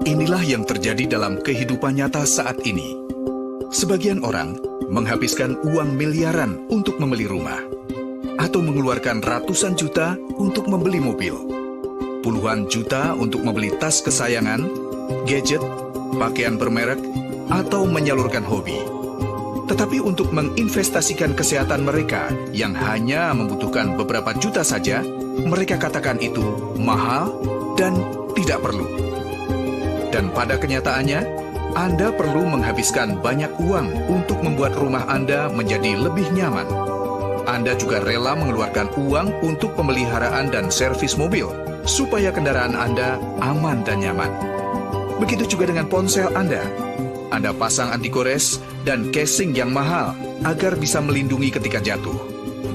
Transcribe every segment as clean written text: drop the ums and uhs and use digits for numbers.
Inilah yang terjadi dalam kehidupan nyata saat ini. Sebagian orang menghabiskan uang miliaran untuk membeli rumah, atau mengeluarkan ratusan juta untuk membeli mobil, puluhan juta untuk membeli tas kesayangan, gadget, pakaian bermerek, atau menyalurkan hobi. Tetapi untuk menginvestasikan kesehatan mereka yang hanya membutuhkan beberapa juta saja, mereka katakan itu mahal dan tidak perlu. Dan pada kenyataannya, Anda perlu menghabiskan banyak uang untuk membuat rumah Anda menjadi lebih nyaman. Anda juga rela mengeluarkan uang untuk pemeliharaan dan servis mobil, supaya kendaraan Anda aman dan nyaman. Begitu juga dengan ponsel Anda. Anda pasang anti gores dan casing yang mahal agar bisa melindungi ketika jatuh.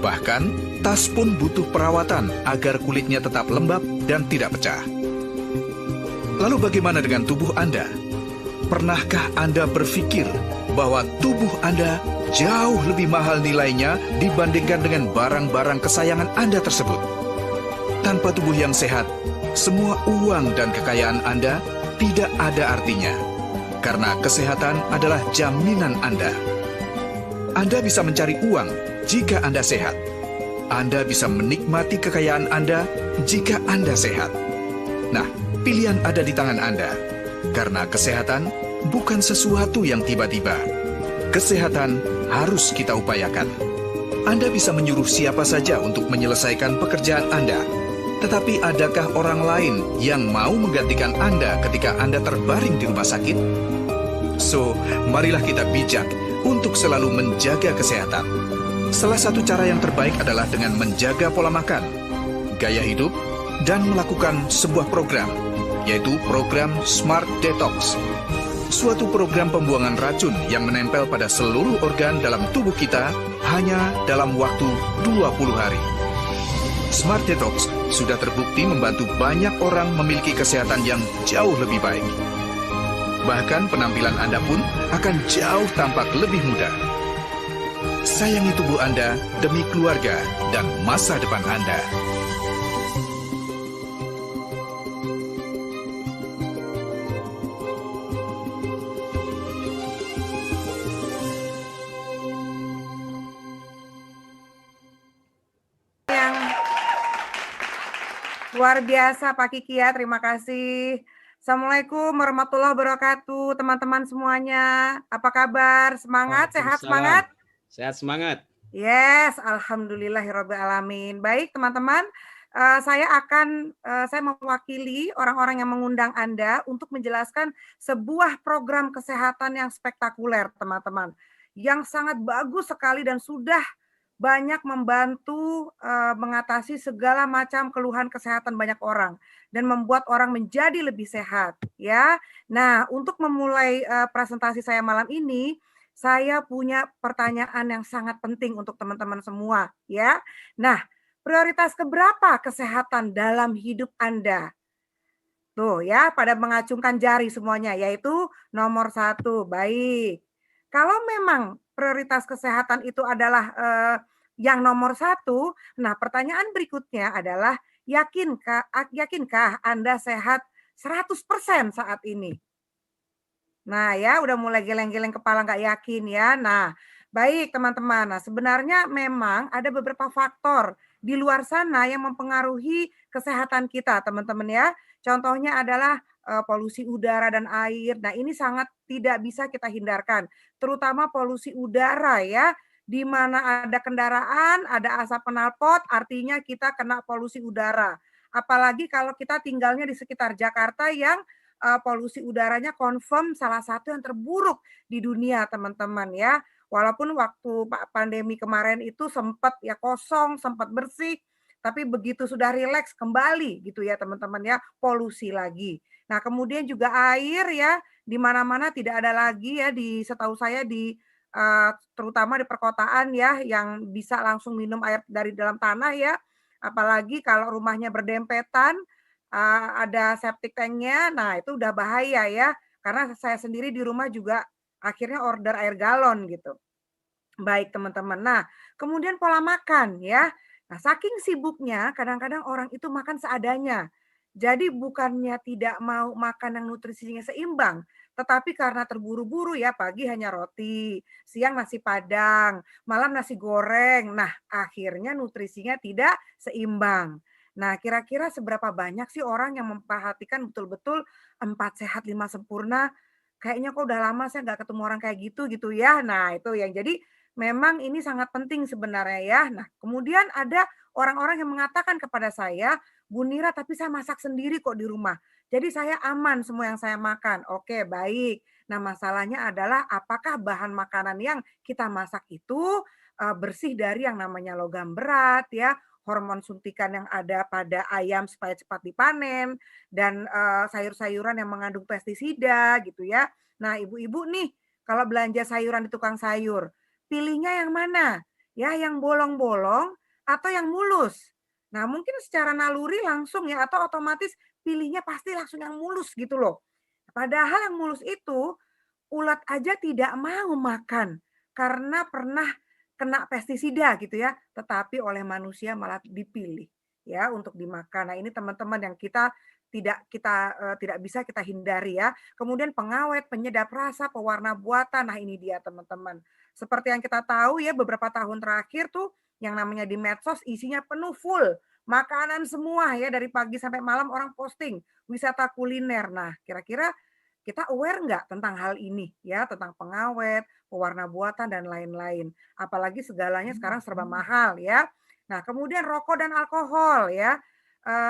Bahkan, tas pun butuh perawatan agar kulitnya tetap lembab dan tidak pecah. Lalu bagaimana dengan tubuh Anda? Pernahkah Anda berpikir bahwa tubuh Anda jauh lebih mahal nilainya dibandingkan dengan barang-barang kesayangan Anda tersebut? Tanpa tubuh yang sehat, semua uang dan kekayaan Anda tidak ada artinya. Karena kesehatan adalah jaminan Anda. Anda bisa mencari uang jika Anda sehat. Anda bisa menikmati kekayaan Anda jika Anda sehat. Nah, pilihan ada di tangan Anda. Karena kesehatan bukan sesuatu yang tiba-tiba. Kesehatan harus kita upayakan. Anda bisa menyuruh siapa saja untuk menyelesaikan pekerjaan Anda. Tetapi adakah orang lain yang mau menggantikan Anda ketika Anda terbaring di rumah sakit? So, marilah kita bijak untuk selalu menjaga kesehatan. Salah satu cara yang terbaik adalah dengan menjaga pola makan, gaya hidup, dan melakukan sebuah program, yaitu program Smart Detox. Suatu program pembuangan racun yang menempel pada seluruh organ dalam tubuh kita hanya dalam waktu 20 hari. Smart Detox sudah terbukti membantu banyak orang memiliki kesehatan yang jauh lebih baik. Bahkan penampilan Anda pun akan jauh tampak lebih muda. Sayangi tubuh Anda demi keluarga dan masa depan Anda. Luar biasa Pak Kiki ya, terima kasih. Assalamualaikum warahmatullahi wabarakatuh, teman-teman semuanya. Apa kabar? Semangat, sehat semangat? Sehat semangat. Yes, alhamdulillahirrabbilalamin. Baik teman-teman, saya mewakili orang-orang yang mengundang Anda untuk menjelaskan sebuah program kesehatan yang spektakuler, teman-teman. Yang sangat bagus sekali dan sudah banyak membantu mengatasi segala macam keluhan kesehatan banyak orang dan membuat orang menjadi lebih sehat, ya. Nah, untuk memulai presentasi saya malam ini, saya punya pertanyaan yang sangat penting untuk teman-teman semua, ya. Nah, prioritas keberapa kesehatan dalam hidup Anda? Tuh ya, pada mengacungkan jari semuanya, yaitu nomor 1, baik. Kalau memang prioritas kesehatan itu adalah yang nomor 1, nah pertanyaan berikutnya adalah, yakinkah Anda sehat 100% saat ini? Nah ya, udah mulai geleng-geleng kepala nggak yakin ya. Nah, baik teman-teman. Nah, sebenarnya memang ada beberapa faktor di luar sana yang mempengaruhi kesehatan kita, teman-teman ya. Contohnya adalah polusi udara dan air. Nah, ini sangat tidak bisa kita hindarkan, terutama polusi udara ya. Di mana ada kendaraan, ada asap knalpot, artinya kita kena polusi udara. Apalagi kalau kita tinggalnya di sekitar Jakarta yang polusi udaranya confirm salah satu yang terburuk di dunia, teman-teman ya. Walaupun waktu pandemi kemarin itu sempat ya kosong, sempat bersih, tapi begitu sudah rileks kembali gitu ya teman-teman ya, polusi lagi. Nah, kemudian juga air ya, di mana-mana tidak ada lagi ya, di setahu saya di terutama di perkotaan ya, yang bisa langsung minum air dari dalam tanah ya. Apalagi kalau rumahnya berdempetan, ada septic tank-nya, nah itu udah bahaya ya. Karena saya sendiri di rumah juga akhirnya order air galon gitu. Baik teman-teman. Nah, kemudian pola makan ya. Nah, saking sibuknya kadang-kadang orang itu makan seadanya. Jadi bukannya tidak mau makan yang nutrisinya seimbang, tetapi karena terburu-buru ya, pagi hanya roti, siang nasi Padang, malam nasi goreng. Nah, akhirnya nutrisinya tidak seimbang. Nah, kira-kira seberapa banyak sih orang yang memperhatikan betul-betul 4 sehat 5 sempurna? Kayaknya kok udah lama saya nggak ketemu orang kayak gitu ya. Nah, itu yang jadi memang ini sangat penting sebenarnya ya. Nah, kemudian ada orang-orang yang mengatakan kepada saya, "Bu Nira, tapi saya masak sendiri kok di rumah. Jadi saya aman semua yang saya makan." Oke, baik. Nah, masalahnya adalah apakah bahan makanan yang kita masak itu, bersih dari yang namanya logam berat ya, hormon suntikan yang ada pada ayam supaya cepat dipanen, dan, sayur-sayuran yang mengandung pestisida gitu ya. Nah, ibu-ibu nih kalau belanja sayuran di tukang sayur, pilihnya yang mana? Ya, yang bolong-bolong atau yang mulus? Nah, mungkin secara naluri langsung ya atau otomatis pilihnya pasti langsung yang mulus gitu loh. Padahal yang mulus itu ulat aja tidak mau makan karena pernah kena pestisida gitu ya, tetapi oleh manusia malah dipilih ya untuk dimakan. Nah, ini teman-teman yang tidak bisa kita hindari ya. Kemudian pengawet, penyedap rasa, pewarna buatan. Nah, ini dia teman-teman. Seperti yang kita tahu ya beberapa tahun terakhir tuh yang namanya di medsos isinya penuh full makanan semua ya dari pagi sampai malam orang posting wisata kuliner. Nah, kira-kira kita aware nggak tentang hal ini ya, tentang pengawet, pewarna buatan dan lain-lain. Apalagi segalanya sekarang serba mahal ya. Nah, kemudian rokok dan alkohol ya.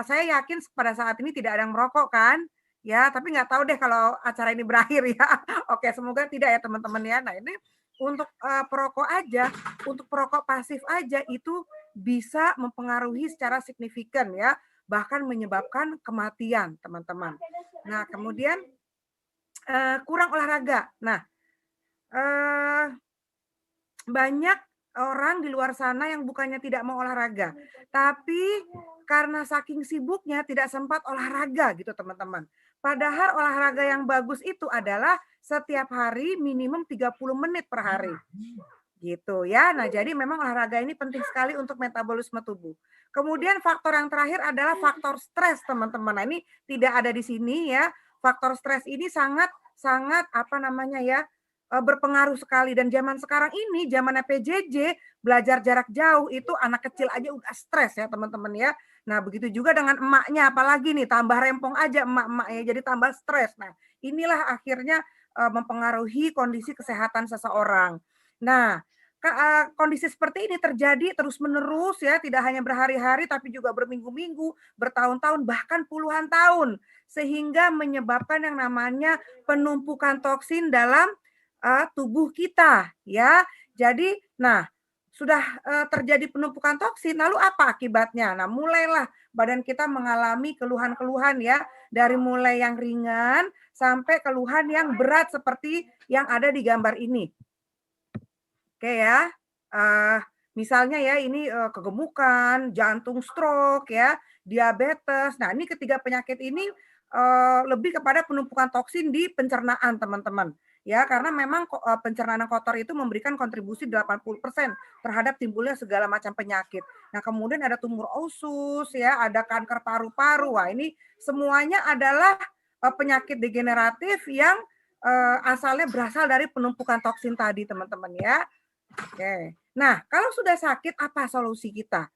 Saya yakin pada saat ini tidak ada yang merokok kan? Ya, tapi nggak tahu deh kalau acara ini berakhir ya. Oke, semoga tidak ya teman-teman ya. Nah, ini untuk perokok aja, untuk perokok pasif aja itu bisa mempengaruhi secara signifikan ya, bahkan menyebabkan kematian teman-teman. Nah, kemudian kurang olahraga. Nah, eee, banyak orang di luar sana yang bukannya tidak mau olahraga, tapi karena saking sibuknya tidak sempat olahraga gitu teman-teman. Padahal olahraga yang bagus itu adalah setiap hari minimum 30 menit per hari, gitu ya. Nah, jadi memang olahraga ini penting sekali untuk metabolisme tubuh. Kemudian faktor yang terakhir adalah faktor stres teman-teman. Nah, ini tidak ada di sini ya. Faktor stres ini sangat sangat apa namanya ya, berpengaruh sekali dan zaman sekarang ini zamannya PJJ, belajar jarak jauh itu anak kecil aja udah stres ya teman-teman ya. Nah, begitu juga dengan emaknya apalagi nih tambah rempong aja emak-emak ya jadi tambah stres. Nah, inilah akhirnya, mempengaruhi kondisi kesehatan seseorang. Nah, kondisi seperti ini terjadi terus-menerus ya, tidak hanya berhari-hari tapi juga berminggu-minggu, bertahun-tahun, bahkan puluhan tahun. Sehingga menyebabkan yang namanya penumpukan toksin dalam, tubuh kita ya. Jadi nah, sudah, terjadi penumpukan toksin lalu apa akibatnya? Nah, mulailah badan kita mengalami keluhan-keluhan ya, dari mulai yang ringan sampai keluhan yang berat seperti yang ada di gambar ini. Oke ya, misalnya ya ini, kegemukan, jantung stroke ya, diabetes. Nah ini ketiga penyakit ini, lebih kepada penumpukan toksin di pencernaan teman-teman. Ya karena memang pencernaan yang kotor itu memberikan kontribusi 80% terhadap timbulnya segala macam penyakit. Nah kemudian ada tumor usus ya, ada kanker paru-paru. Wah ini semuanya adalah, penyakit degeneratif yang, asalnya berasal dari penumpukan toksin tadi teman-teman ya. Oke. Nah, kalau sudah sakit apa solusi kita?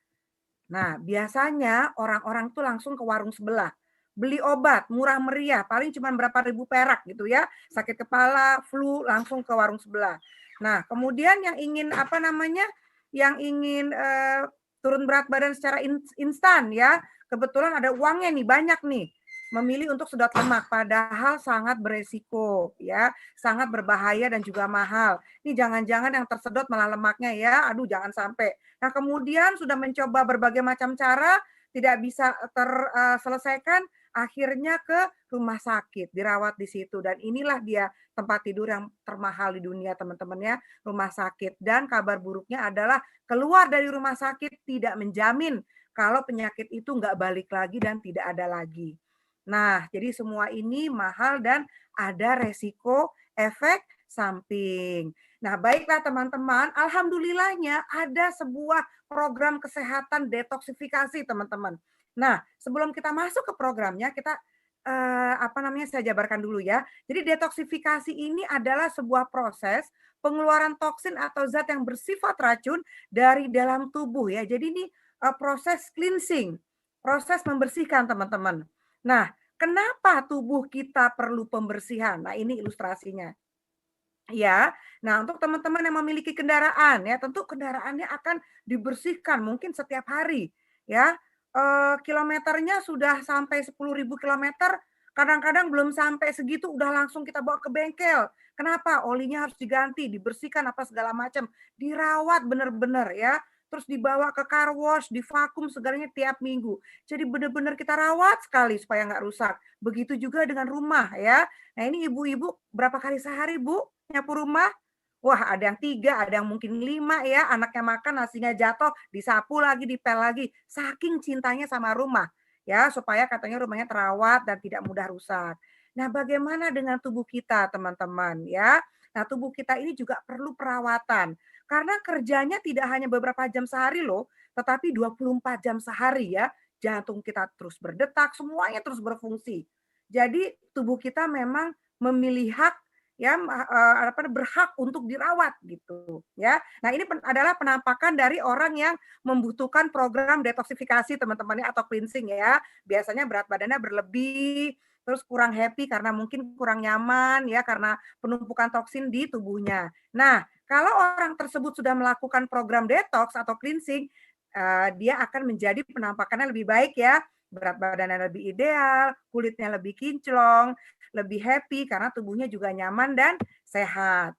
Nah, biasanya orang-orang tuh langsung ke warung sebelah. Beli obat murah meriah, paling cuma berapa ribu perak gitu ya. Sakit kepala, flu, langsung ke warung sebelah. Nah, kemudian yang ingin apa namanya? Yang ingin turun berat badan secara instan ya. Kebetulan ada uangnya nih, banyak nih. Memilih untuk sedot lemak padahal sangat beresiko ya, sangat berbahaya dan juga mahal. Ini jangan-jangan yang tersedot malah lemaknya ya. Aduh, jangan sampai. Nah, kemudian sudah mencoba berbagai macam cara, tidak bisa terselesaikan, akhirnya ke rumah sakit, dirawat di situ. Dan inilah dia tempat tidur yang termahal di dunia, teman-teman ya, rumah sakit. Dan kabar buruknya adalah keluar dari rumah sakit tidak menjamin kalau penyakit itu nggak balik lagi dan tidak ada lagi. Nah, jadi semua ini mahal dan ada resiko efek samping. Nah, baiklah teman-teman, alhamdulillahnya ada sebuah program kesehatan detoksifikasi teman-teman. Nah, sebelum kita masuk ke programnya, kita saya jabarkan dulu ya. Jadi detoksifikasi ini adalah sebuah proses pengeluaran toksin atau zat yang bersifat racun dari dalam tubuh ya. Jadi ini proses cleansing, proses membersihkan teman-teman. Nah, kenapa tubuh kita perlu pembersihan? Nah, ini ilustrasinya. Ya, nah untuk teman-teman yang memiliki kendaraan ya, tentu kendaraannya akan dibersihkan mungkin setiap hari ya. Kilometernya sudah sampai 10.000 kilometer, kadang-kadang belum sampai segitu udah langsung kita bawa ke bengkel. Kenapa? Olinya harus diganti, dibersihkan apa segala macam, dirawat benar-benar ya. Terus dibawa ke car wash, divakum segalanya tiap minggu. Jadi benar-benar kita rawat sekali supaya nggak rusak. Begitu juga dengan rumah ya. Nah ini ibu-ibu berapa kali sehari Bu nyapu rumah? Wah ada yang 3, ada yang mungkin 5 ya, anaknya makan nasinya jatuh, disapu lagi, dipel lagi. Saking cintanya sama rumah ya, supaya katanya rumahnya terawat dan tidak mudah rusak. Nah bagaimana dengan tubuh kita teman-teman ya? Nah tubuh kita ini juga perlu perawatan. Karena kerjanya tidak hanya beberapa jam sehari loh, tetapi 24 jam sehari ya. Jantung kita terus berdetak, semuanya terus berfungsi. Jadi tubuh kita memang memilih hak ya berhak untuk dirawat gitu ya. Nah, ini adalah penampakan dari orang yang membutuhkan program detoksifikasi teman-teman ya atau cleansing ya. Biasanya berat badannya berlebih, terus kurang happy karena mungkin kurang nyaman ya karena penumpukan toksin di tubuhnya. Nah, kalau orang tersebut sudah melakukan program detox atau cleansing, dia akan menjadi penampakannya lebih baik ya. Berat badannya lebih ideal, kulitnya lebih kinclong, lebih happy karena tubuhnya juga nyaman dan sehat.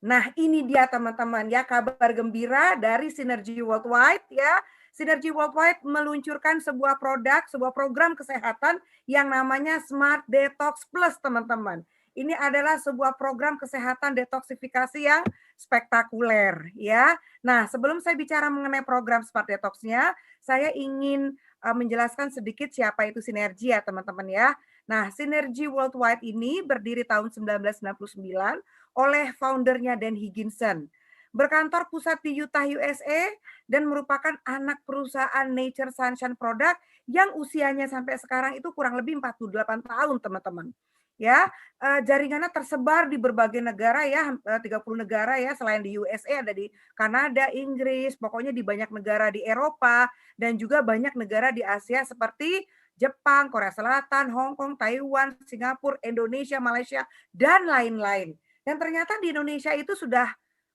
Nah, ini dia teman-teman ya kabar gembira dari Synergy Worldwide ya. Synergy Worldwide meluncurkan sebuah produk, sebuah program kesehatan yang namanya Smart Detox Plus, teman-teman. Ini adalah sebuah program kesehatan detoksifikasi yang spektakuler ya. Nah, sebelum saya bicara mengenai program Smart Detox-nya, saya ingin menjelaskan sedikit siapa itu Synergy ya, teman-teman ya. Nah, Synergy Worldwide ini berdiri tahun 1999 oleh foundernya Dan Higginson. Berkantor pusat di Utah, USA, dan merupakan anak perusahaan Nature Sunshine Product yang usianya sampai sekarang itu kurang lebih 48 tahun, teman-teman. Ya, jaringannya tersebar di berbagai negara ya, 30 negara ya, selain di USA ada di Kanada, Inggris, pokoknya di banyak negara di Eropa dan juga banyak negara di Asia seperti Jepang, Korea Selatan, Hong Kong, Taiwan, Singapura, Indonesia, Malaysia, dan lain-lain. Dan ternyata di Indonesia itu sudah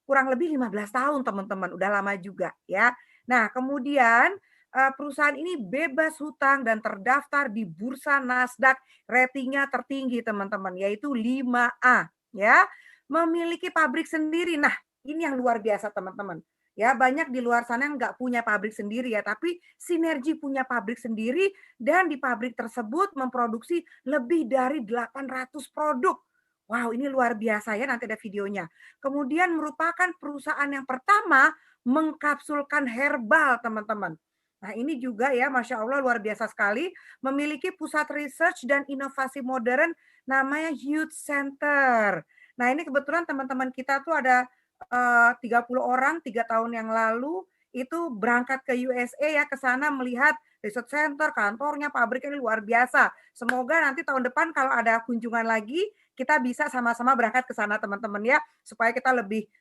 kurang lebih 15 tahun teman-teman, udah lama juga ya. Nah kemudian perusahaan ini bebas hutang dan terdaftar di Bursa Nasdaq, ratingnya tertinggi teman-teman, yaitu 5A ya. Memiliki pabrik sendiri, nah ini yang luar biasa teman-teman. Ya banyak di luar sana yang nggak punya pabrik sendiri ya, tapi Sinergi punya pabrik sendiri dan di pabrik tersebut memproduksi lebih dari 800 produk. Wow, ini luar biasa ya, nanti ada videonya. Kemudian merupakan perusahaan yang pertama mengkapsulkan herbal, teman-teman. Nah, ini juga ya, Masya Allah luar biasa sekali, memiliki pusat research dan inovasi modern namanya Youth Center. Nah, ini kebetulan teman-teman kita tuh ada 30 orang 3 tahun yang lalu itu berangkat ke USA ya, ke sana melihat research center, kantornya, pabriknya ini luar biasa. Semoga nanti tahun depan kalau ada kunjungan lagi, kita bisa sama-sama berangkat ke sana teman-teman ya, supaya kita lebih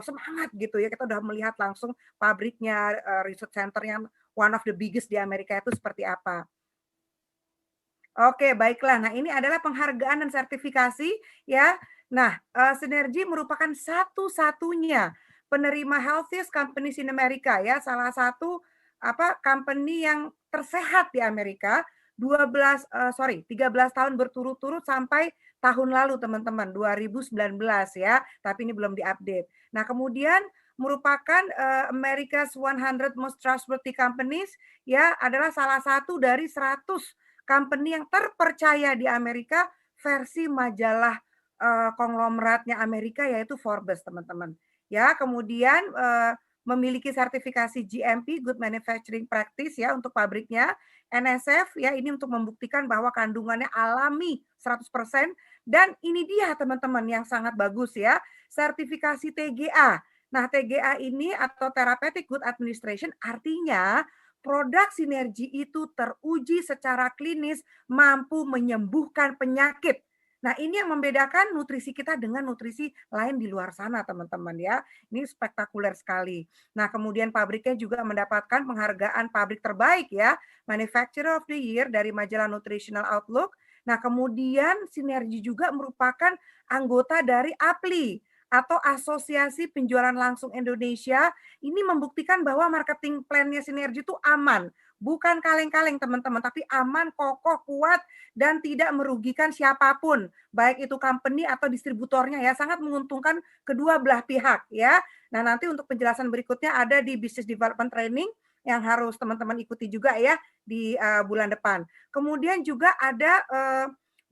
semangat gitu ya. Kita udah melihat langsung pabriknya, research center yang one of the biggest di Amerika itu seperti apa. Oke, baiklah. Nah, ini adalah penghargaan dan sertifikasi ya. Nah, Synergy merupakan satu-satunya penerima Healthiest Companies in America ya, salah satu company yang tersehat di Amerika 13 tahun berturut-turut sampai tahun lalu teman-teman 2019 ya, tapi ini belum diupdate. Nah, kemudian merupakan America's 100 Most Trustworthy Companies ya, adalah salah satu dari 100 company yang terpercaya di Amerika versi majalah konglomeratnya Amerika yaitu Forbes teman-teman. Ya, kemudian memiliki sertifikasi GMP Good Manufacturing Practice ya untuk pabriknya, NSF ya ini untuk membuktikan bahwa kandungannya alami 100% dan ini dia teman-teman yang sangat bagus ya, sertifikasi TGA. Nah, TGA ini atau Therapeutic Good Administration artinya produk sinergi itu teruji secara klinis mampu menyembuhkan penyakit. Nah, ini yang membedakan nutrisi kita dengan nutrisi lain di luar sana, teman-teman ya. Ini spektakuler sekali. Nah, kemudian pabriknya juga mendapatkan penghargaan pabrik terbaik ya, Manufacturer of the Year dari majalah Nutritional Outlook. Nah, kemudian Sinergi juga merupakan anggota dari APLI atau Asosiasi Penjualan Langsung Indonesia. Ini membuktikan bahwa marketing plan-nya Sinergi itu aman. Bukan kaleng-kaleng teman-teman, tapi aman, kokoh, kuat, dan tidak merugikan siapapun. Baik itu company atau distributornya ya, sangat menguntungkan kedua belah pihak ya. Nah, nanti untuk penjelasan berikutnya ada di Business Development Training yang harus teman-teman ikuti juga ya di bulan depan. Kemudian juga ada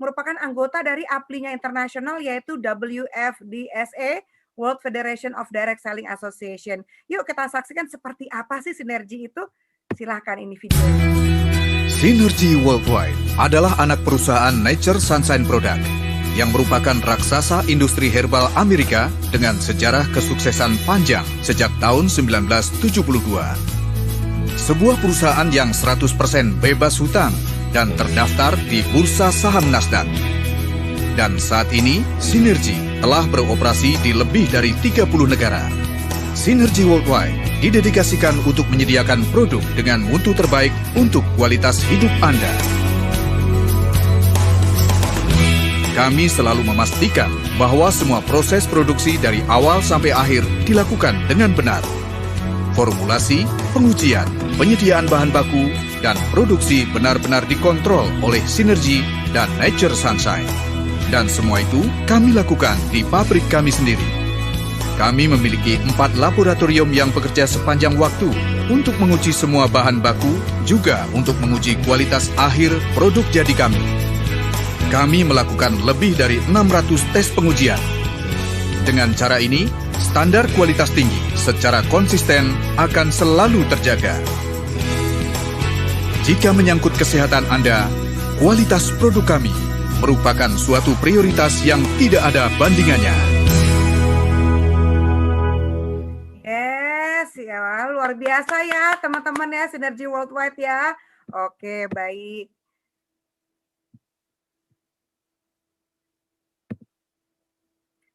merupakan anggota dari APLI-nya internasional yaitu WFDSA, World Federation of Direct Selling Association. Yuk kita saksikan seperti apa sih Sinergi itu. Silahkan ini videonya. Sinergi Worldwide adalah anak perusahaan Nature Sunshine Product yang merupakan raksasa industri herbal Amerika dengan sejarah kesuksesan panjang sejak tahun 1972. Sebuah perusahaan yang 100% bebas hutang dan terdaftar di Bursa Saham Nasdaq. Dan saat ini, Sinergi telah beroperasi di lebih dari 30 negara. Sinergi Worldwide didedikasikan untuk menyediakan produk dengan mutu terbaik untuk kualitas hidup Anda. Kami selalu memastikan bahwa semua proses produksi dari awal sampai akhir dilakukan dengan benar. Formulasi, pengujian, penyediaan bahan baku, dan produksi benar-benar dikontrol oleh Sinergi dan Nature Sunshine. Dan semua itu kami lakukan di pabrik kami sendiri. Kami memiliki 4 laboratorium yang bekerja sepanjang waktu untuk menguji semua bahan baku, juga untuk menguji kualitas akhir produk jadi kami. Kami melakukan lebih dari 600 tes pengujian. Dengan cara ini, standar kualitas tinggi secara konsisten akan selalu terjaga. Jika menyangkut kesehatan Anda, kualitas produk kami merupakan suatu prioritas yang tidak ada bandingannya. Ya, luar biasa ya teman-teman ya, Sinergi Worldwide ya. Oke, baik.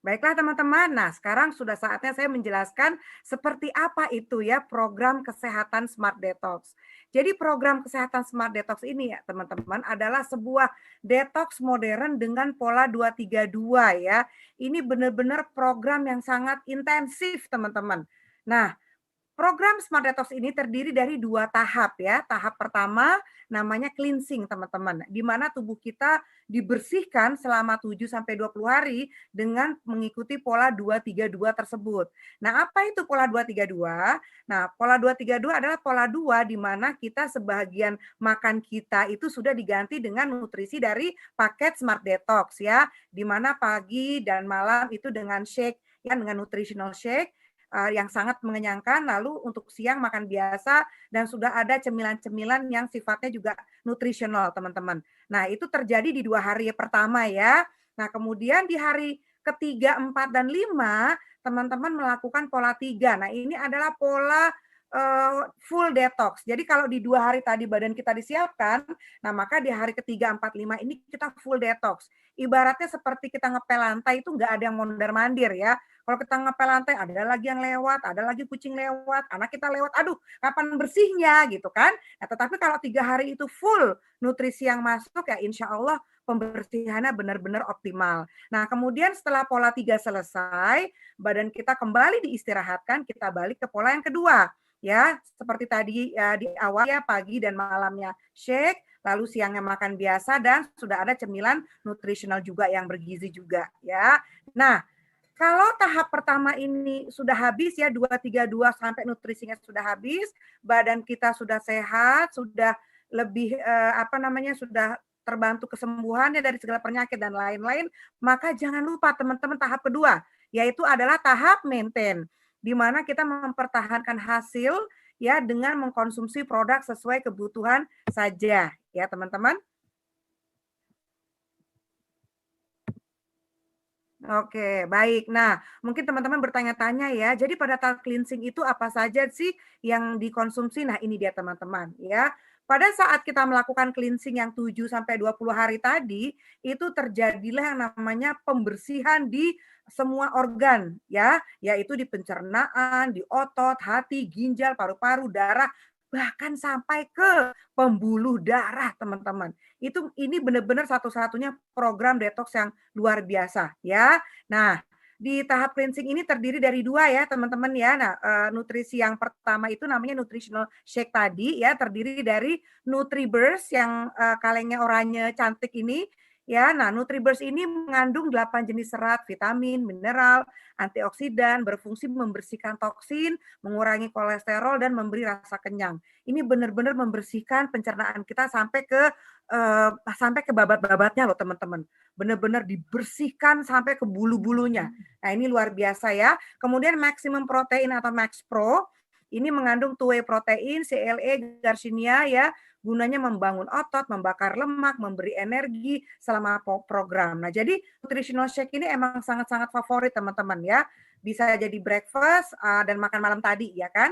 Baiklah teman-teman, nah sekarang sudah saatnya saya menjelaskan seperti apa itu ya program kesehatan Smart Detox. Jadi program kesehatan Smart Detox ini ya teman-teman adalah sebuah detox modern dengan pola 232 ya. Ini benar-benar program yang sangat intensif teman-teman. Nah, program Smart Detox ini terdiri dari 2 tahap ya. Tahap pertama namanya cleansing teman-teman, di mana tubuh kita dibersihkan selama 7-20 hari dengan mengikuti pola 232 tersebut. Nah, apa itu pola 232? Nah, pola 232 adalah pola 2 di mana kita sebagian makan kita itu sudah diganti dengan nutrisi dari paket Smart Detox ya, di mana pagi dan malam itu dengan shake ya, dengan nutritional shake yang sangat mengenyangkan, lalu untuk siang makan biasa, dan sudah ada cemilan-cemilan yang sifatnya juga nutrisional, teman-teman. Nah, itu terjadi di 2 hari pertama ya. Nah, kemudian di hari ketiga, 4, dan 5, teman-teman melakukan pola 3. Nah, ini adalah pola full detox. Jadi kalau di 2 hari tadi badan kita disiapkan, nah maka di hari ketiga, 4, 5 ini kita full detox. Ibaratnya seperti kita ngepel lantai itu nggak ada yang mondar-mandir ya. Kalau kita ngepel lantai ada lagi yang lewat, ada lagi kucing lewat, anak kita lewat, aduh kapan bersihnya gitu kan. Nah, tetapi kalau 3 hari itu full nutrisi yang masuk ya insya Allah pembersihannya benar-benar optimal. Nah, kemudian setelah pola 3 selesai, badan kita kembali diistirahatkan, kita balik ke pola yang kedua. Ya, seperti tadi ya, di awal ya pagi dan malamnya shake, lalu siangnya makan biasa dan sudah ada cemilan nutrisional juga yang bergizi juga ya. Nah, kalau tahap pertama ini sudah habis ya 232 sampai nutrisinya sudah habis, badan kita sudah sehat, sudah lebih sudah terbantu kesembuhannya dari segala penyakit dan lain-lain, maka jangan lupa teman-teman tahap kedua, yaitu adalah tahap maintain, di mana kita mempertahankan hasil ya dengan mengkonsumsi produk sesuai kebutuhan saja ya teman-teman. Oke, baik. Nah, mungkin teman-teman bertanya-tanya ya, jadi pada saat cleansing itu apa saja sih yang dikonsumsi? Nah, ini dia teman-teman ya. Pada saat kita melakukan cleansing yang 7 sampai 20 hari tadi, itu terjadilah yang namanya pembersihan di semua organ ya, yaitu di pencernaan, di otot, hati, ginjal, paru-paru, darah, bahkan sampai ke pembuluh darah, teman-teman. Ini benar-benar satu-satunya program detox yang luar biasa ya. Nah, di tahap cleansing ini terdiri dari 2 ya teman-teman ya. Nah, nutrisi yang pertama itu namanya nutritional shake tadi ya, terdiri dari NutriBurst yang, kalengnya oranye cantik ini ya. Nah, NutriBurst ini mengandung 8 jenis serat, vitamin, mineral, antioksidan, berfungsi membersihkan toksin, mengurangi kolesterol dan memberi rasa kenyang. Ini benar-benar membersihkan pencernaan kita sampai ke babat-babatnya loh teman-teman. Benar-benar dibersihkan sampai ke bulu-bulunya. Nah, ini luar biasa ya. Kemudian Maximum Protein atau Max Pro, ini mengandung whey protein, CLE, Garcinia ya, gunanya membangun otot, membakar lemak, memberi energi selama program. Nah, jadi nutritional shake ini emang sangat-sangat favorit teman-teman ya. Bisa jadi breakfast dan makan malam tadi ya kan.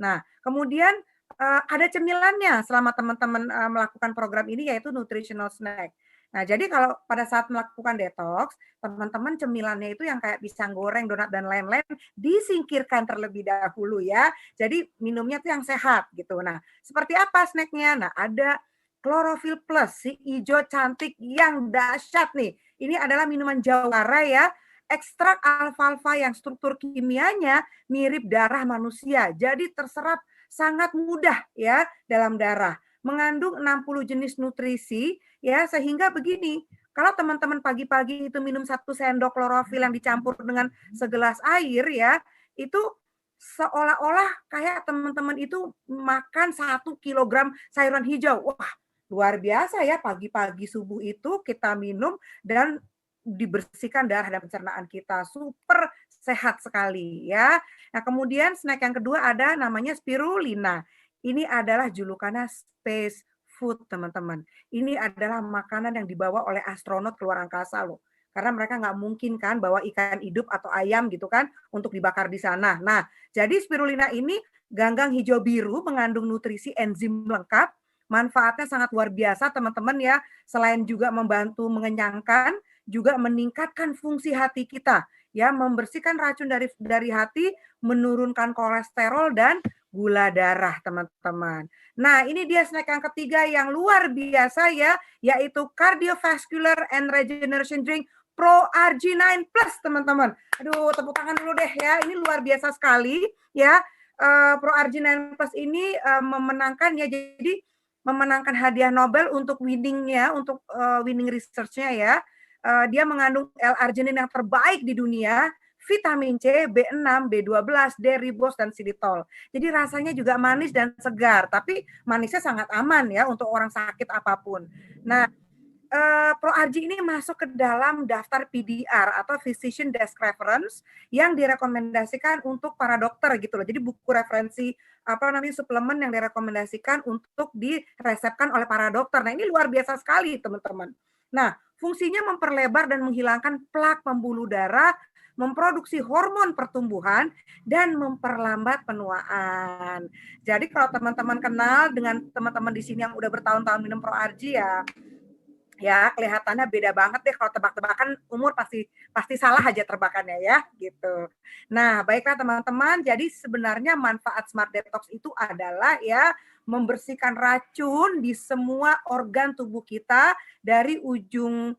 Nah, kemudian ada cemilannya selama teman-teman melakukan program ini yaitu nutritional snack. Nah, jadi kalau pada saat melakukan detox, teman-teman cemilannya itu yang kayak pisang goreng, donat, dan lain-lain disingkirkan terlebih dahulu ya. Jadi minumnya tuh yang sehat gitu. Nah, seperti apa snacknya? Nah, ada Chlorophyll Plus, si hijau cantik yang dahsyat nih. Ini adalah minuman jawara ya, ekstrak alfalfa yang struktur kimianya mirip darah manusia. Jadi terserap sangat mudah ya dalam darah. Mengandung 60 jenis nutrisi ya, sehingga begini, kalau teman-teman pagi-pagi itu minum 1 sendok klorofil yang dicampur dengan segelas air ya, itu seolah-olah kayak teman-teman itu makan 1 kilogram sayuran hijau. Wah, luar biasa ya, pagi-pagi subuh itu kita minum dan dibersihkan darah dan pencernaan kita. Super sehat sekali ya. Nah, kemudian snack yang kedua ada namanya spirulina. Ini adalah julukannya space food, teman-teman. Ini adalah makanan yang dibawa oleh astronot keluar angkasa loh. Karena mereka nggak mungkin kan bawa ikan hidup atau ayam gitu kan untuk dibakar di sana. Nah, jadi spirulina ini ganggang hijau biru mengandung nutrisi enzim lengkap. Manfaatnya sangat luar biasa teman-teman ya. Selain juga membantu mengenyangkan, juga meningkatkan fungsi hati kita ya, membersihkan racun dari hati, menurunkan kolesterol dan gula darah, teman-teman. Nah, ini dia snack yang ketiga yang luar biasa ya, yaitu Cardiovascular and Regeneration Drink Pro RG9 Plus, teman-teman. Aduh, tepuk tangan dulu deh ya. Ini luar biasa sekali ya. Pro RG9 Plus ini memenangkan ya, jadi memenangkan hadiah Nobel untuk winningnya, untuk winning research-nya ya. Dia mengandung L-arginin yang terbaik di dunia, vitamin C, B6, B12, D, ribos, dan xilitol. Jadi rasanya juga manis dan segar, tapi manisnya sangat aman ya untuk orang sakit apapun. Nah, ProRG ini masuk ke dalam daftar PDR atau Physician Desk Reference yang direkomendasikan untuk para dokter gitu loh. Jadi buku referensi suplemen yang direkomendasikan untuk diresepkan oleh para dokter. Nah, ini luar biasa sekali teman-teman. Nah, fungsinya memperlebar dan menghilangkan plak pembuluh darah, memproduksi hormon pertumbuhan, dan memperlambat penuaan. Jadi kalau teman-teman kenal dengan teman-teman di sini yang udah bertahun-tahun minum ProRG ya kelihatannya beda banget deh, kalau tebak-tebakan umur pasti salah aja tebakannya ya gitu. Nah, baiklah teman-teman, jadi sebenarnya manfaat Smart Detox itu adalah ya membersihkan racun di semua organ tubuh kita dari ujung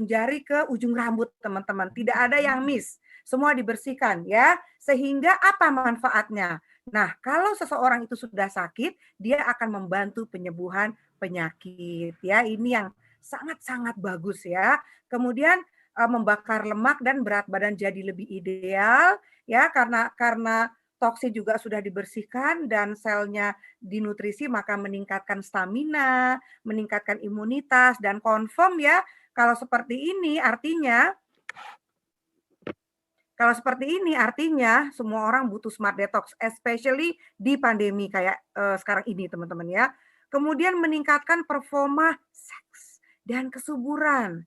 jari ke ujung rambut, teman-teman. Tidak ada yang miss, semua dibersihkan ya. Sehingga apa manfaatnya? Nah, kalau seseorang itu sudah sakit, dia akan membantu penyembuhan penyakit ya. Ini yang sangat-sangat bagus ya. Kemudian membakar lemak dan berat badan jadi lebih ideal ya, karena toksin juga sudah dibersihkan dan selnya dinutrisi, maka meningkatkan stamina, meningkatkan imunitas, dan confirm ya kalau seperti ini artinya semua orang butuh Smart Detox, especially di pandemi kayak sekarang ini teman-teman ya. Kemudian meningkatkan performa seks dan kesuburan.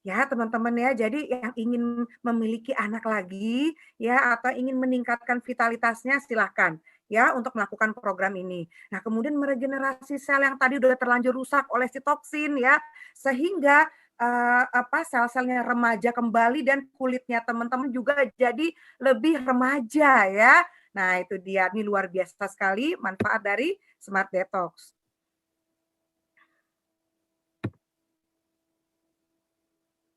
Ya, teman-teman ya. Jadi yang ingin memiliki anak lagi ya atau ingin meningkatkan vitalitasnya silahkan ya untuk melakukan program ini. Nah, kemudian meregenerasi sel yang tadi udah terlanjur rusak oleh sitoksin ya sehingga sel-selnya remaja kembali dan kulitnya teman-teman juga jadi lebih remaja ya. Nah, itu dia. Ini luar biasa sekali manfaat dari Smart Detox.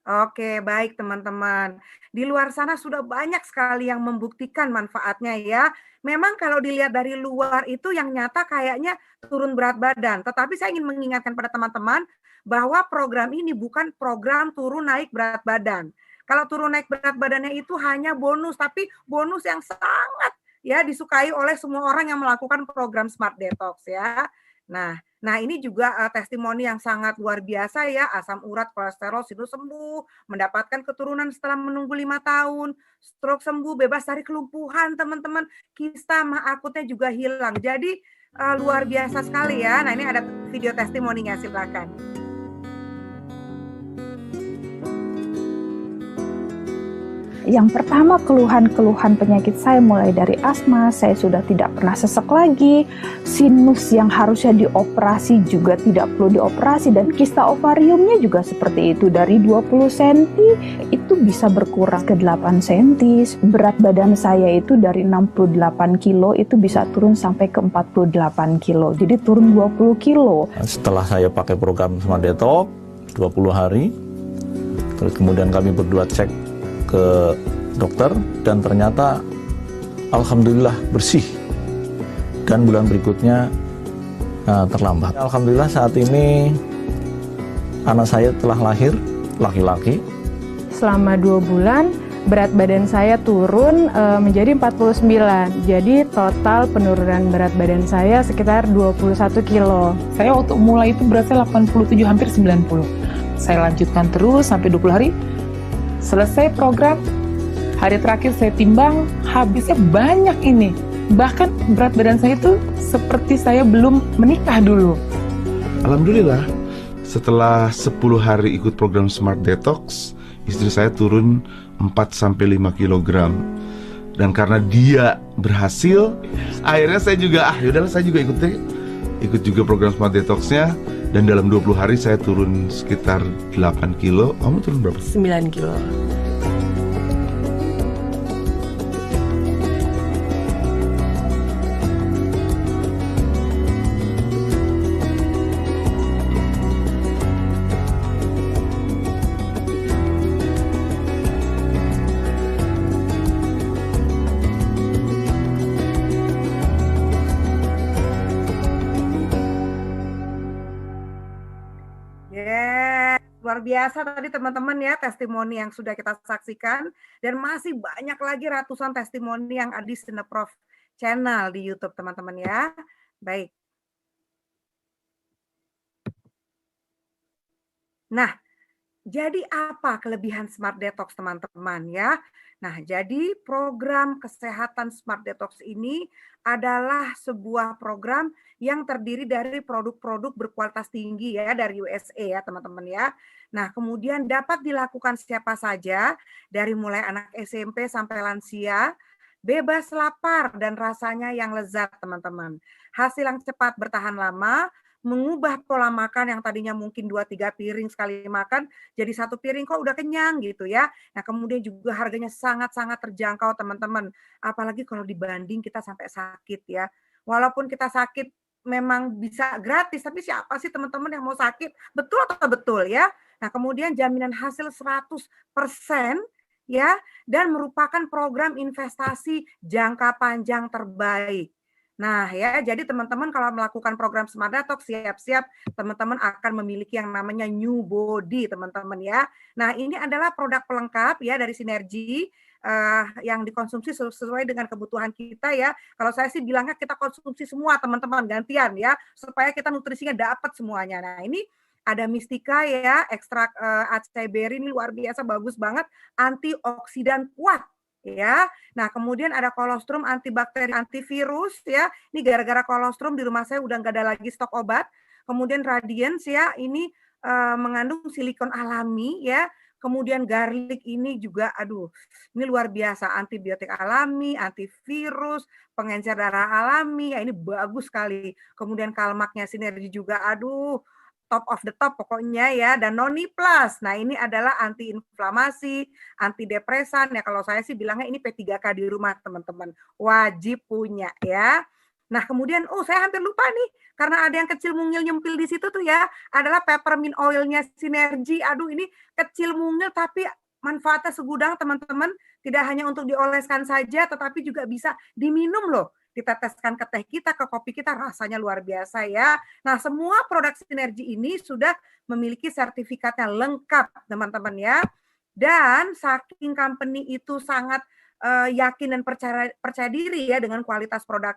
Oke, baik teman-teman. Di luar sana sudah banyak sekali yang membuktikan manfaatnya ya. Memang kalau dilihat dari luar itu yang nyata kayaknya turun berat badan. Tetapi saya ingin mengingatkan pada teman-teman bahwa program ini bukan program turun naik berat badan. Kalau turun naik berat badannya itu hanya bonus, tapi bonus yang sangat ya disukai oleh semua orang yang melakukan program Smart Detox ya. Nah, ini juga testimoni yang sangat luar biasa ya, asam urat, kolesterol itu sembuh, mendapatkan keturunan setelah menunggu 5 tahun, stroke sembuh, bebas dari kelumpuhan teman-teman, kista mah akutnya juga hilang. Jadi luar biasa sekali ya. Nah, ini ada video testimoninya, silakan. Yang pertama, keluhan-keluhan penyakit saya mulai dari asma, saya sudah tidak pernah sesek lagi, sinus yang harusnya dioperasi juga tidak perlu dioperasi, dan kista ovariumnya juga seperti itu, dari 20 cm itu bisa berkurang ke 8 cm. Berat badan saya itu dari 68 kilo itu bisa turun sampai ke 48 kilo, jadi turun 20 kilo. Setelah saya pakai program Smart Detox 20 hari, terus kemudian kami berdua cek ke dokter dan ternyata alhamdulillah bersih, dan bulan berikutnya terlambat. Alhamdulillah saat ini anak saya telah lahir, laki-laki. Selama 2 bulan berat badan saya turun menjadi 49, jadi total penurunan berat badan saya sekitar 21 kilo. Saya waktu mulai itu berat saya 87 hampir 90. Saya lanjutkan terus sampai 20 hari. Selesai program, hari terakhir saya timbang, habisnya banyak ini. Bahkan berat badan saya itu seperti saya belum menikah dulu. Alhamdulillah, setelah 10 hari ikut program Smart Detox, istri saya turun 4-5 kilogram. Dan karena dia berhasil, akhirnya saya juga, yaudahlah saya juga ikut juga program Smart Detox-nya. Dan dalam 20 hari saya turun sekitar 8 kilo. Kamu turun berapa? 9 kilo. Luar biasa tadi teman-teman ya testimoni yang sudah kita saksikan, dan masih banyak lagi ratusan testimoni yang ada di Sineprof channel di YouTube teman-teman ya. Baik. Nah, jadi apa kelebihan Smart Detox teman-teman ya? Nah, jadi program kesehatan Smart Detox ini adalah sebuah program yang terdiri dari produk-produk berkualitas tinggi ya dari USA ya teman-teman ya. Nah, kemudian dapat dilakukan siapa saja dari mulai anak SMP sampai lansia, bebas lapar dan rasanya yang lezat teman-teman. Hasil yang cepat bertahan lama, mengubah pola makan yang tadinya mungkin 2-3 piring sekali makan jadi 1 piring kok udah kenyang gitu ya. Nah, kemudian juga harganya sangat-sangat terjangkau teman-teman. Apalagi kalau dibanding kita sampai sakit ya. Walaupun kita sakit memang bisa gratis, tapi siapa sih teman-teman yang mau sakit? Betul atau betul ya? Nah, kemudian jaminan hasil 100% ya, dan merupakan program investasi jangka panjang terbaik. Nah ya, jadi teman-teman kalau melakukan program Smart Detox, siap-siap teman-teman akan memiliki yang namanya new body teman-teman ya. Nah ini adalah produk pelengkap ya dari Sinergi yang dikonsumsi sesuai dengan kebutuhan kita ya. Kalau saya sih bilangnya kita konsumsi semua teman-teman gantian ya, supaya kita nutrisinya dapat semuanya. Nah ini ada Mistika ya, ekstrak acai berry ini luar biasa bagus banget, antioksidan kuat. Ya, nah kemudian ada kolostrum antibakteri, antivirus ya. Ini gara-gara kolostrum di rumah saya udah nggak ada lagi stok obat. Kemudian Radiance ya, ini mengandung silikon alami ya. Kemudian garlic ini juga, aduh, ini luar biasa, antibiotik alami, antivirus, pengencer darah alami, ya ini bagus sekali. Kemudian kalmaknya sinergi juga, aduh, top of the top pokoknya ya. Dan Noni Plus, nah ini adalah antiinflamasi, antidepresan, ya kalau saya sih bilangnya ini P3K di rumah teman-teman, wajib punya ya. Nah kemudian, saya hampir lupa nih, karena ada yang kecil mungil nyempil di situ tuh ya, adalah peppermint oilnya sinergi. Aduh ini kecil mungil tapi manfaatnya segudang teman-teman, tidak hanya untuk dioleskan saja, tetapi juga bisa diminum loh. Diteteskan ke teh kita, ke kopi kita, rasanya luar biasa ya. Nah semua produk sinergi ini sudah memiliki sertifikatnya lengkap teman-teman ya. Dan saking company itu sangat yakin dan percaya diri ya dengan kualitas produk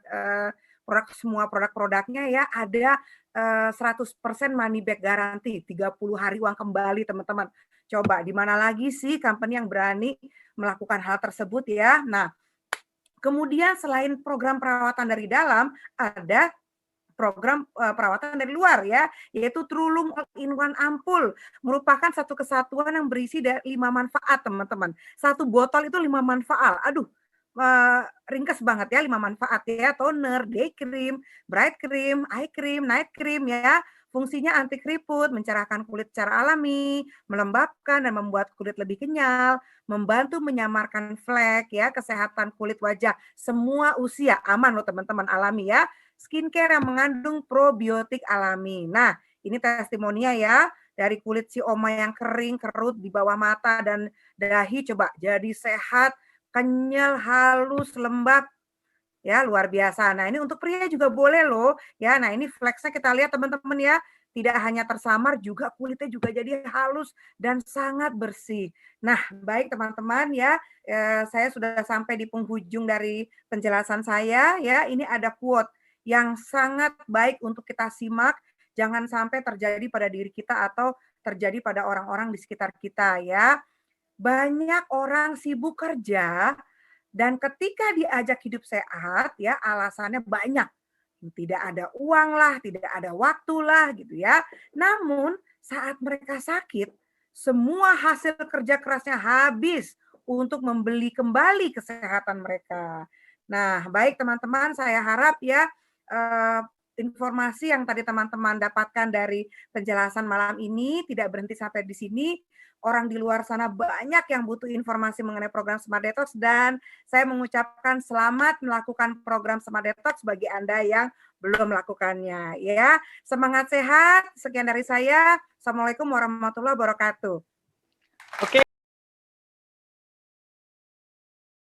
semua produk-produknya ya, ada 100% money back garanti, 30 hari uang kembali teman-teman. Coba di mana lagi sih company yang berani melakukan hal tersebut ya. Nah, kemudian selain program perawatan dari dalam, ada program perawatan dari luar ya, yaitu Trulum All-in-One Ampul, merupakan satu kesatuan yang berisi dari 5 manfaat teman-teman. Satu botol itu 5 manfaat. Aduh, ringkas banget ya, 5 manfaat ya, toner, day cream, bright cream, eye cream, night cream ya. Fungsinya anti keriput, mencerahkan kulit secara alami, melembabkan dan membuat kulit lebih kenyal, membantu menyamarkan flek ya, kesehatan kulit wajah semua usia, aman loh teman-teman, alami ya. Skincare yang mengandung probiotik alami. Nah, ini testimoninya ya, dari kulit si Oma yang kering, kerut di bawah mata dan dahi, coba jadi sehat, kenyal, halus, lembab. Ya, luar biasa. Nah, ini untuk pria juga boleh loh. Ya, nah ini flexnya kita lihat teman-teman ya. Tidak hanya tersamar, juga kulitnya juga jadi halus dan sangat bersih. Nah, baik teman-teman ya, saya sudah sampai di penghujung dari penjelasan saya ya. Ini ada quote yang sangat baik untuk kita simak, jangan sampai terjadi pada diri kita atau terjadi pada orang-orang di sekitar kita ya. Banyak orang sibuk kerja dan ketika diajak hidup sehat ya alasannya banyak. Tidak ada uang lah, tidak ada waktu lah gitu ya. Namun saat mereka sakit, semua hasil kerja kerasnya habis untuk membeli kembali kesehatan mereka. Nah, baik teman-teman, saya harap ya informasi yang tadi teman-teman dapatkan dari penjelasan malam ini tidak berhenti sampai di sini. Orang di luar sana banyak yang butuh informasi mengenai program Smart Detox dan saya mengucapkan selamat melakukan program Smart Detox bagi Anda yang belum melakukannya ya. Semangat sehat. Sekian dari saya. Assalamualaikum warahmatullahi wabarakatuh. Oke.